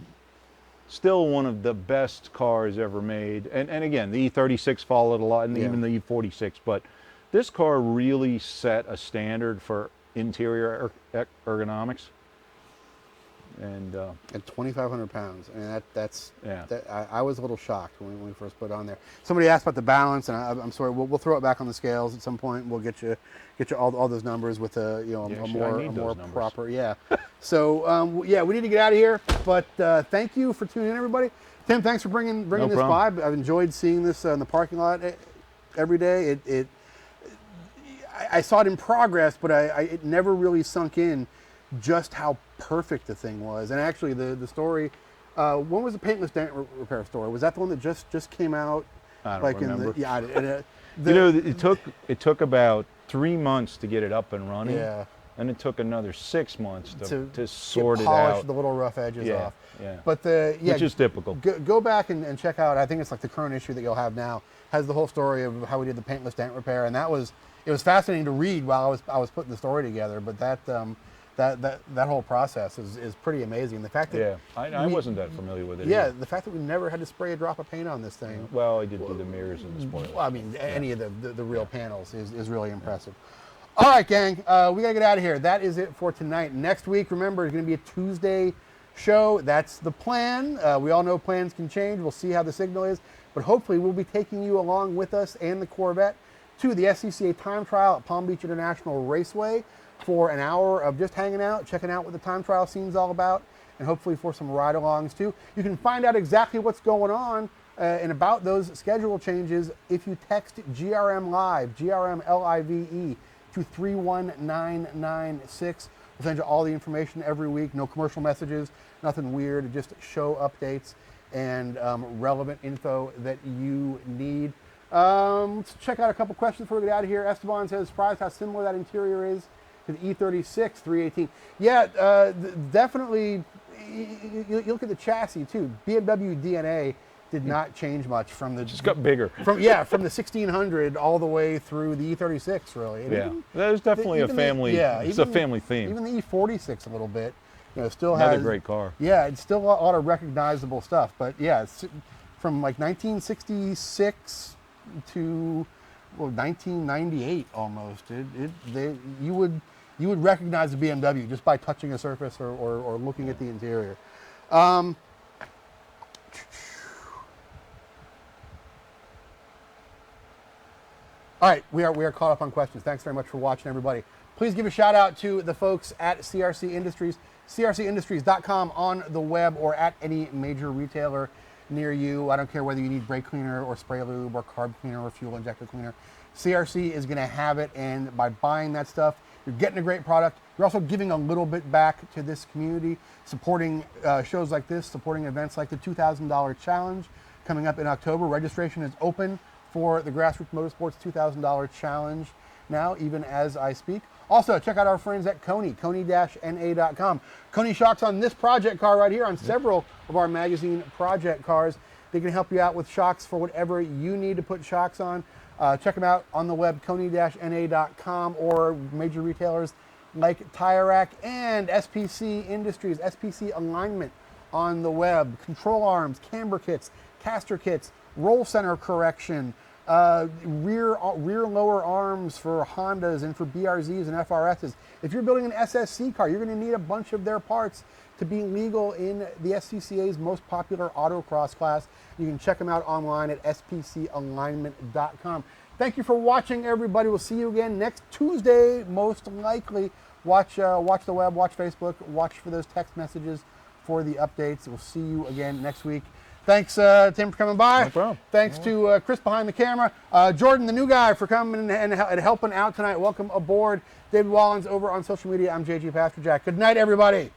still one of the best cars ever made. And again, the E36 followed a lot, and even the E46, but this car really set a standard for interior ergonomics. And 2,500 pounds. I mean, that's yeah. I was a little shocked when we first put it on there. Somebody asked about the balance, and I'm sorry. We'll throw it back on the scales at some point. We'll get you all those numbers with a more proper. Yeah. So yeah, we need to get out of here. But thank you for tuning in, everybody. Tim, thanks for bringing this by. I've enjoyed seeing this in the parking lot every day. I saw it in progress, but it never really sunk in just how perfect the thing was. And actually, the story, when was the paintless dent repair story? Was that the one that just came out? I don't remember. It took about 3 months to get it up and running. Yeah. And it took another 6 months to sort it polish out. the little rough edges off. Yeah. But which is typical. Go back and check out. I think it's like the current issue that you'll have now has the whole story of how we did the paintless dent repair, and it was fascinating to read while I was putting the story together. But that whole process is pretty amazing. The fact that I wasn't that familiar with it. Yeah, either. The fact that we never had to spray a drop of paint on this thing. Well, I did do the mirrors and the spoilers. Well, I mean, any of the real panels is really impressive. All right, gang, we gotta get out of here. That is it for tonight. Next week, remember, it's gonna be a Tuesday show. That's the plan. We all know plans can change. We'll see how the signal is, but hopefully we'll be taking you along with us and the Corvette to the SCCA time trial at Palm Beach International Raceway for an hour of just hanging out, checking out what the time trial scene's all about, and hopefully for some ride-alongs too. You can find out exactly what's going on and about those schedule changes if you text GRM Live, GRM-LIVE, to 31996. We'll send you all the information every week. No commercial messages, nothing weird, just show updates and relevant info that you need. Let's check out a couple questions before we get out of here. Esteban says, surprised how similar that interior is to the E36 318. Yeah, definitely. You look at the chassis too. BMW DNA did not change much from the. Just got bigger. From the 1600 all the way through the E36, really. And yeah, that is definitely a family. It's a family theme. Even the E46 a little bit. Still another has great car. Yeah, it's still a lot of recognizable stuff. But yeah, it's from like 1966 to 1998 almost. You would recognize the BMW just by touching a surface or looking at the interior. All right, we are caught up on questions. Thanks very much for watching, everybody. Please give a shout out to the folks at CRC Industries, crcindustries.com on the web or at any major retailer near you. I don't care whether you need brake cleaner or spray lube or carb cleaner or fuel injector cleaner. CRC is going to have it, and by buying that stuff, you're getting a great product. You're also giving a little bit back to this community, supporting shows like this, supporting events like the $2,000 Challenge coming up in October. Registration is open for the Grassroots Motorsports $2,000 Challenge now, even as I speak. Also, check out our friends at Coney, coney-na.com. Coney shocks on this project car right here, on several of our magazine project cars. They can help you out with shocks for whatever you need to put shocks on. Check them out on the web, coney-na.com, or major retailers like Tire Rack and SPC Industries, SPC Alignment on the web. Control arms, camber kits, caster kits, roll center correction, rear lower arms for Hondas and for BRZs and FRSs. If you're building an SSC car, you're going to need a bunch of their parts to be legal in the SCCA's most popular autocross class. You can check them out online at spcalignment.com. Thank you for watching, everybody. We'll see you again next Tuesday, most likely. Watch the web, watch Facebook, watch for those text messages for the updates. We'll see you again next week. Thanks, Tim, for coming by. No problem. Thanks to Chris behind the camera. Jordan, the new guy, for coming and helping out tonight. Welcome aboard. David Wallens over on social media. I'm JG Pasterjack. Good night, everybody.